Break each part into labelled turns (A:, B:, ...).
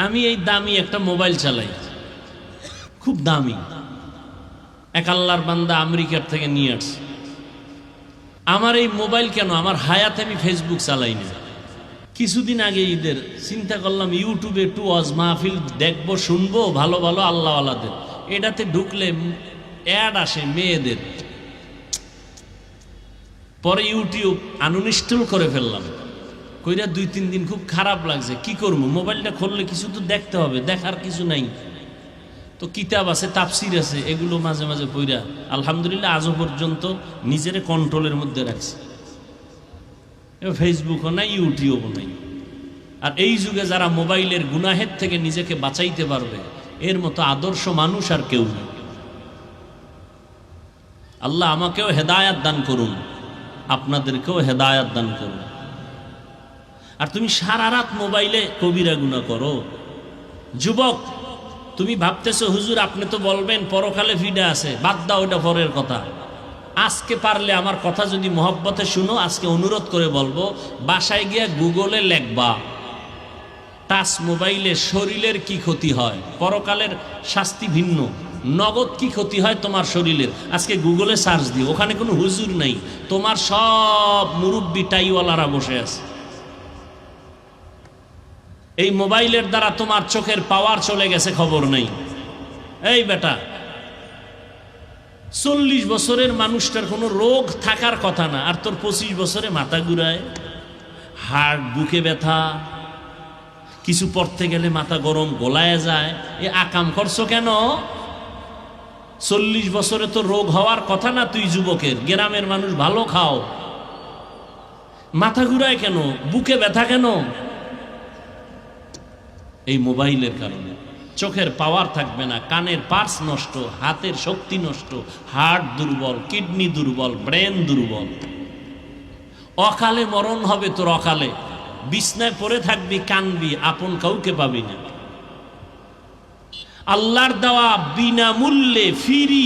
A: আমি এই দামি একটা মোবাইল চালাই, খুব দামি, এক আল্লাহর বান্দা আমেরিকার থেকে নিয়ে আসছে। আমার এই মোবাইল কেন, আমার হায়াতে আমি ফেসবুক চালাই না। কিছুদিন আগে ঈদের চিন্তা করলাম ইউটিউবে একটু ওয়াজ মাহফিল দেখবো, শুনবো, ভালো ভালো আল্লাহওয়ালাদের। এটাতে ঢুকলে অ্যাড আসে মেয়েদের। পরে ইউটিউব আনইনস্টল করে ফেললাম। কইরা 2-3 দিন খুব খারাপ লাগছে। কি করবো, মোবাইলটা খুললে কিছু তো দেখতে হবে, দেখার কিছু নাই। তো কিতাব আছে, তাফসির আছে, এগুলো মাঝে মাঝে পড়া আলহামদুলিল্লাহ আজও পর্যন্ত নিজের কন্ট্রোলের মধ্যে রাখছি। ফেসবুকও নাই, ইউটিউবও নাই। আর এই যুগে যারা মোবাইলের গুনাহের থেকে নিজেকে বাঁচাইতে পারবে, এর মতো আদর্শ মানুষ আর কেউ নেই। আল্লাহ আমাকেও হেদায়াত দান করুন, আপনাদেরকেও হেদায়াত দান করুন। আর তুমি সারা রাত মোবাইলে কবিরা গুনাহ করো। যুবক, তুমি ভাবতেছো হুজুর আপনি তো বলবেন পরকালে ফিডা আছে, বাদ দাও, ওটা পরের কথা। আজকে পারলে আমার কথা যদি মহব্বতে শুনো, আজকে অনুরোধ করে বলবো, বাসায় গিয়ে গুগলে লেখবা টাচ মোবাইলে শরীরের কি ক্ষতি হয়, পরকালের শাস্তি ভিন্ন, নগদ কি ক্ষতি হয় তোমার শরীরের। আজকে গুগলে সার্চ দিও, ওখানে কোনো হুজুর নাই, তোমার সব মুরব্বি টাইওয়ালারা বসে আছে। এই মোবাইলের দ্বারা তোমার চোখের পাওয়ার চলে গেছে, খবর নেই। এই বেটা, 40 বছরের মানুষটার কোনো রোগ থাকার কথা না, আর তোর 25 বছরে মাথা ঘুরায়, হার্ট, বুকে ব্যথা, কিছু পড়তে গেলে মাথা গরম, গোলায় যায়। এ আকাম করছো কেন? 40 বছরে তো রোগ হওয়ার কথা না। তুই যুবকের, গ্রামের মানুষ ভালো খাও, মাথা ঘুরায় কেন, বুকে ব্যথা কেন? এই মোবাইলের কারণে চোখের পাওয়ার থাকবে না, কানের পার্স নষ্ট, হাতের শক্তি নষ্ট, হার্ট দুর্বল, কিডনি দুর্বল, ব্রেন দুর্বল। অকালে মরণ হবে তোর, অকালে বিছনায় পড়ে থাকবি, কানবি, আপন কাউকে পাবি না। আল্লাহর দেওয়া বিনামূল্যে ফ্রি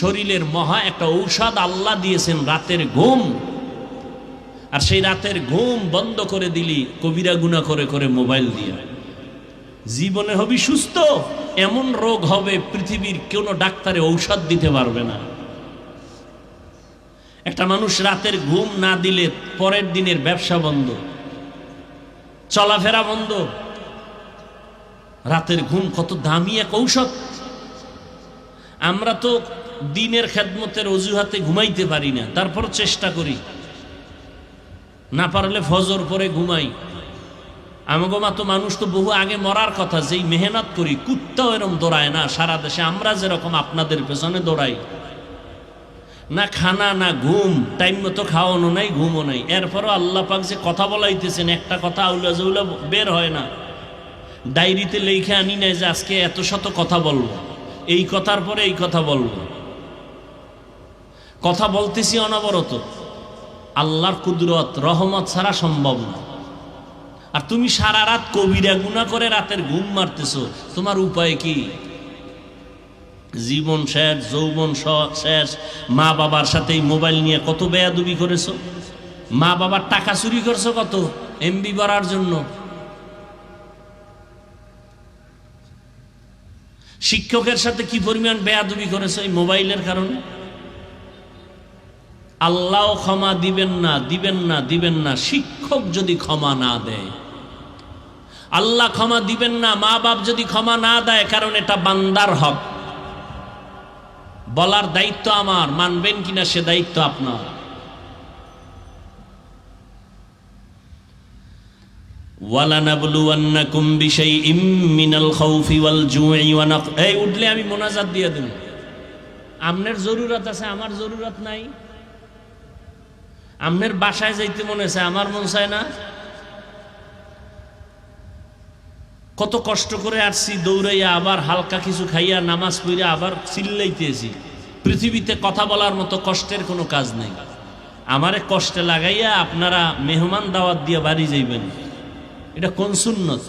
A: শরীরের মহা একটা ঔষধ আল্লাহ দিয়েছেন, রাতের ঘুম। আর সেই রাতের ঘুম বন্ধ করে দিলি কবিরা গুনাহ করে করে মোবাইল দিয়ে। জীবনে হবি সুস্থ, এমন রোগ হবে পৃথিবীর কোনো ডাক্তারে ঔষধ দিতে পারবে না। একটা মানুষ রাতের ঘুম না দিলে পরের দিনের ব্যবসা বন্ধ, চলাফেরা বন্ধ। রাতের ঘুম কত দামি এক ঔষধ। আমরা তো দিনের খেদমতের অজুহাতে ঘুমাইতে পারি না, তারপর চেষ্টা করি, না পারলে ফজর পরে ঘুমাই। আমাগো মতো মানুষ তো বহু আগে মরার কথা, যেই মেহনত করি। কুত্তাও এরকম দৌড়ায় না সারা দেশে, আমরা যেরকম আপনাদের পেছনে দৌড়াই। না খানা, না ঘুম, টাইম মতো খাওয়ানো নাই, ঘুমও নাই। এরপরও আল্লাহ পাক যে কথা বলাইতেছেন, একটা কথা আউলা জৌলা বের হয় না। ডায়েরিতে লেখা আনি নাই যে আজকে এত শত কথা বলবো, এই কথার পরে এই কথা বলবো। কথা বলতেছি অনবরত, আল্লাহর কুদরত রহমত ছাড়া সম্ভব না। আর তুমি সারা রাত কবিরা গুনাহ করে রাতের ঘুম মারতেছো, তোমার উপায় কি? জীবন শেষ, যৌবন শেষ। মা বাবার সাথে মোবাইল নিয়ে কত বেয়াদবি করেছো, মা বাবার টাকা চুরি করছো কত এমবি বাড়ার জন্য। শিক্ষকের সাথে কি পরিমাণ বেয়াদবি করেছো এই মোবাইলের কারণে। আল্লাহ ক্ষমা দিবেন না, দিবেন না, দিবেন না। শিক্ষক যদি ক্ষমা না দেয়, আল্লাহ ক্ষমা দিবেন না। মা বাপ যদি ক্ষমা না দেয়, কারণ এটা বান্দার হক। বলার দায়িত্ব আমার, মানবেন কিনা সে দায়িত্ব আপনার। ওয়ালানাবলুওয়ান্নাকুম বিশাইইম মিনাল খাউফি ওয়াল জুই ওয়া নাক। এই উঠলে আমি মোনাজাত দিয়ে দেব। আমনের জরুরত আছে, আমার জরুরত নাই। আমনের বাসায় যাইতে মনে চায়, আমার মন চায় না। কত কষ্ট করে আসছি দৌড়াইয়া, আবার হালকা কিছু খাইয়া নামাজ পড়িয়া আবার চিল্লাইতেছি। পৃথিবীতে কথা বলার মতো কষ্টের কোনো কাজ নেই। আমারে কষ্টে লাগাইয়া আপনারা মেহমান দাওয়াত দিয়ে বাড়ি যাইবেন, এটা কোন সুন্নত?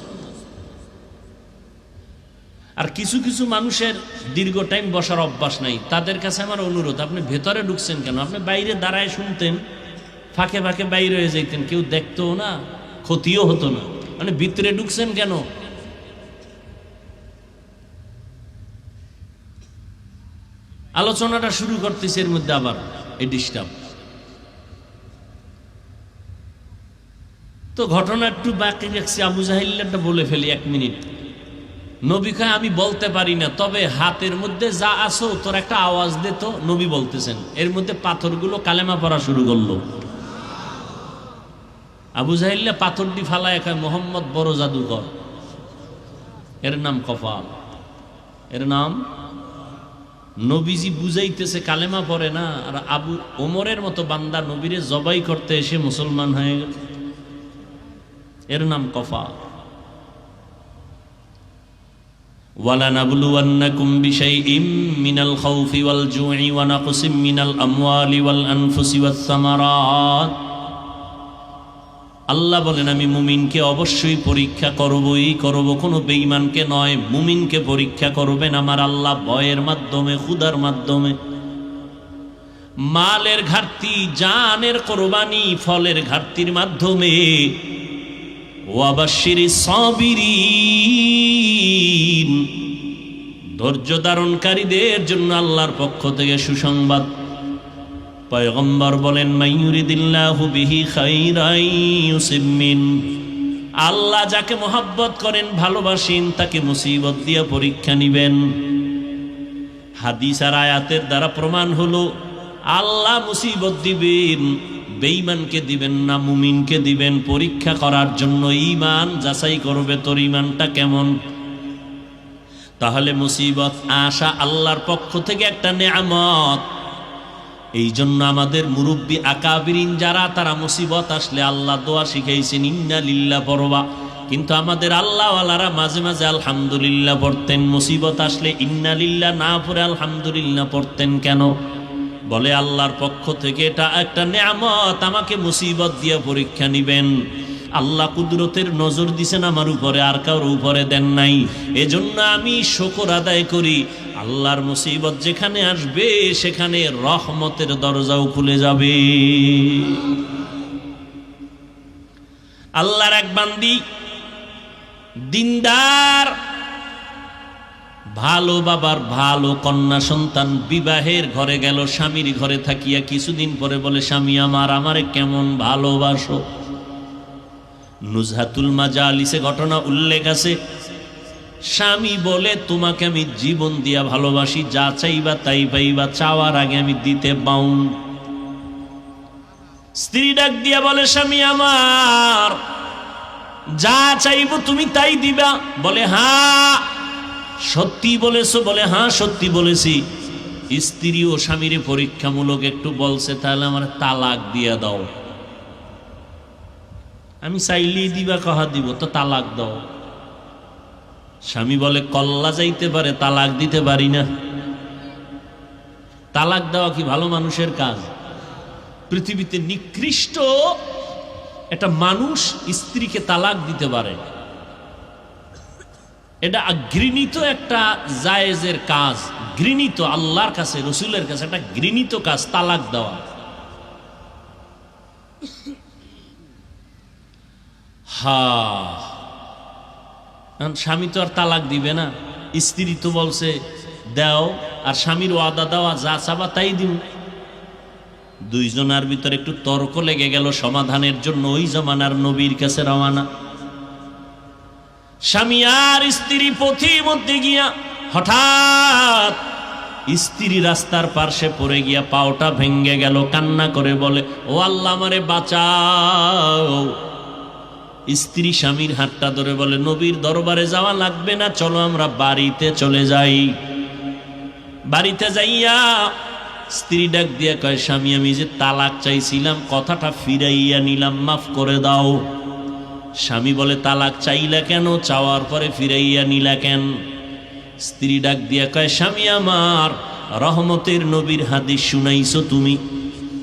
A: আর কিছু কিছু মানুষের দীর্ঘ টাইম বসার অভ্যাস নাই, তাদের কাছে আমার অনুরোধ, আপনি ভেতরে ঢুকছেন কেন? আপনি বাইরে দাঁড়ায় শুনতেন, ফাঁকে ফাঁকে বাইরে হয়ে যাইতেন, কেউ দেখতো না, ক্ষতিও হতো না। মানে ভিতরে ঢুকছেন কেন? আলোচনাটা শুরু করতেছে, এর মধ্যে আবার এই ডিস্টার্ব। তো ঘটনা একটু বাকি রাখছি, আবু জাহিল্লাটা বলে ফেলি 1 মিনিট। নবী কয় আমি বলতে পারি না, তবে হাতের মধ্যে যা আসো তোর একটা আওয়াজ দে তো। নবী বলতেছেন, এর মধ্যে পাথরগুলো কালেমা পড়া শুরু করলো। আবু জাহিল্লা পাথরটি ফালায় কয় মোহাম্মদ বড় জাদুকর, এর নাম কফাল, এর নাম। নবীজি বুঝাইতেছে কালেমা পড়ে না, আর আবু ওমরের মতো বান্দা নবীরে জবাই করতে এসে মুসলমান হয়ে গেল, এর নাম কফাল। وَلَنَبْلُوَنَّكُمْ بِشَيْءٍ مِّنَ الْخَوْفِ وَالْجُوعِ وَنَقْصٍ مِّنَ الْأَمْوَالِ وَالْأَنفُسِ وَالثَّمَرَاتِ। আল্লাহ বলেন আমি মুমিনকে অবশ্যই পরীক্ষা করবই করব, কোনো বেঈমানকে নয়। মুমিনকে পরীক্ষা করবেন আমার আল্লাহ ভয়ের মাধ্যমে, ক্ষুধার মাধ্যমে, মালের ঘাটতি, জানের কোরবানি, ফলের ঘাটতির মাধ্যমে। ওয়াবাশশিরিস সাবিরিন, ধৈর্য ধারণকারীদের জন্য আল্লাহর পক্ষ থেকে সুসংবাদ। পয়গম্বর বলেন মাইয়ুরিদিল্লাহু বিহি খাইরান ইউসিব মিন, আল্লাহ যাকে মহব্বত করেন, ভালোবাসেন, তাকে মুসিবত দিয়ে পরীক্ষা নিবেন। হাদিস আর আয়াতের দ্বারা প্রমাণ হলো আল্লাহ মুসিবত দিবেন, বেঈমানকে দিবেন না, মুমিনকে দিবেন পরীক্ষা করার জন্য। ঈমান যাচাই করবে তোর ঈমানটা কেমন। তাহলে মুসিবত আসা আল্লাহর পক্ষ থেকে একটা নেয়ামত। এই জন্য আমাদের মুরব্বী আকাবিরিন যারা, তারা মুসিবত আসলে আল্লাহ দোয়া শিখাইছেন ইন্না লিল্লাহ পড়বা। কিন্তু আমাদের আল্লাহওয়ালারা মাঝে মাঝে আলহামদুলিল্লাহ পড়তেন, মুসিবত আসলে ইন্না লিল্লাহ না পড়ে আলহামদুলিল্লাহ পড়তেন কেন? বলে আল্লাহর পক্ষ থেকে এটা একটা নেয়ামত, আমাকে মুসিবত দিয়ে পরীক্ষা নিবেন। আল্লাহ কুদরতের নজর দিছেন আমার উপরে, আর কারোর উপরে দেন নাই। এজন্য আমি শুকর আদায় করি। আল্লাহর মুসিবত যেখানে আসবে সেখানে রহমতের দরজাও খুলে যাবে। আল্লাহর এক বান্দি দিনদার, ভালো বাবার ভালো কন্যা সন্তান, বিবাহের ঘরে গেল, স্বামীর ঘরে থাকিয়া কিছুদিন পরে বলে স্বামী আমার, আমারে কেমন ভালোবাসো। নুজহাতুল মাজালিসে ঘটনা উল্লেখ আছে। স্বামী বলে তোমাকে আমি জীবন দিয়া ভালোবাসি, যা চাইবা তাই পাইবা, চাওয়ার আগে আমি দিতে বাউন্ড। স্ত্রী ডাক দিয়া বলে স্বামী আমার, যা চাইবো তুমি তাই দিবা। বলে হ্যাঁ সত্যি বলেছো? বলে হ্যাঁ সত্যি বলেছি। স্ত্রী ও স্বামীর পরীক্ষামূলক একটু বলছে, তাহলে আমার তালাক দিয়া দাও। আমি চাইলেই দিবা, কহা দিব তো তালাক দাও। স্বামী বলে কল্লা যাইতে পারে, তালাক দিতে পারি না। তালাক দেওয়া কি ভালো মানুষের কাজ? পৃথিবীতে নিকৃষ্ট একটা মানুষ স্ত্রীকে তালাক দিতে পারে, এটা ঘৃণিত একটা জায়েজের কাজ, ঘৃণিত আল্লাহর কাছে, রসুলের কাছে একটা ঘৃণিত কাজ তালাক দেওয়া। স্বামী তো আর তালাক দিবে না, স্ত্রী তো বলছে দাও, আর স্বামীর ওয়াদা দেওয়া যা চাবা তাই দিব। দুইজনের ভিতরে একটু তর্ক লেগে গেল, সমাধানের জন্য ওই জমানার নবীর কাছে রওনা। স্বামী আর স্ত্রী পথির মধ্যে গিয়া হঠাৎ স্ত্রী রাস্তার পার্শ্বে পড়ে গিয়া পাওটা ভেঙ্গে গেল, কান্না করে বলে ও আল্লাহ আমারে বাঁচাও। স্ত্রী স্বামীর হাতটা ধরে বলে নবীর দরবারে যাওয়া লাগবে না, চলো আমরা বাড়িতে চলে যাই। বাড়িতে যাইয়া স্ত্রী ডাক দিয়া কয় স্বামী আমি যে তালাক চাইছিলাম কথাটা ফিরাইয়া নিলাম, মাফ করে দাও। স্বামী বলে তালাক চাইলা কেন, চাওয়ার পরে ফিরাইয়া নিলা কেন? স্ত্রী ডাক দিয়া কয় স্বামী আমার, রহমতের নবীর হাদিস শুনাইছো তুমি।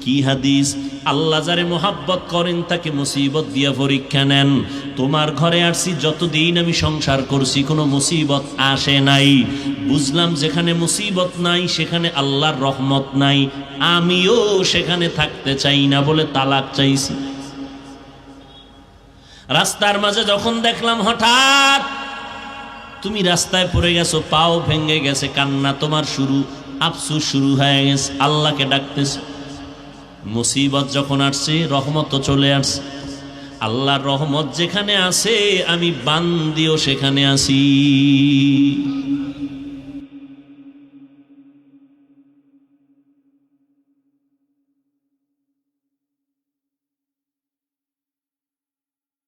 A: কি হাদিস? আল্লাহ যারে মোহাব্বত করেন তাকে মুসিবত দিয়া পরীক্ষা নেন। তোমার ঘরে আসছি, যতদিন আমি সংসার করছি কোনো মুসিবত আসে নাই। বুঝলাম যেখানে মুসিবত নাই সেখানে আল্লাহর রহমত নাই, আমিও সেখানে থাকতে চাই না বলে তালাক চাইছি। রাস্তার মাঝে যখন দেখলাম হঠাৎ তুমি রাস্তায় পড়ে গেছো, পাও ভেঙে গেছে, কান্না তোমার শুরু, আফসোস শুরু হয়ে গেছে, আল্লাহকে ডাকতেছে। মুসিবত যখন আসছে রহমত তো চলে আসছে। আল্লাহর রহমত যেখানে আছে আমি বান্দিও সেখানে আছি।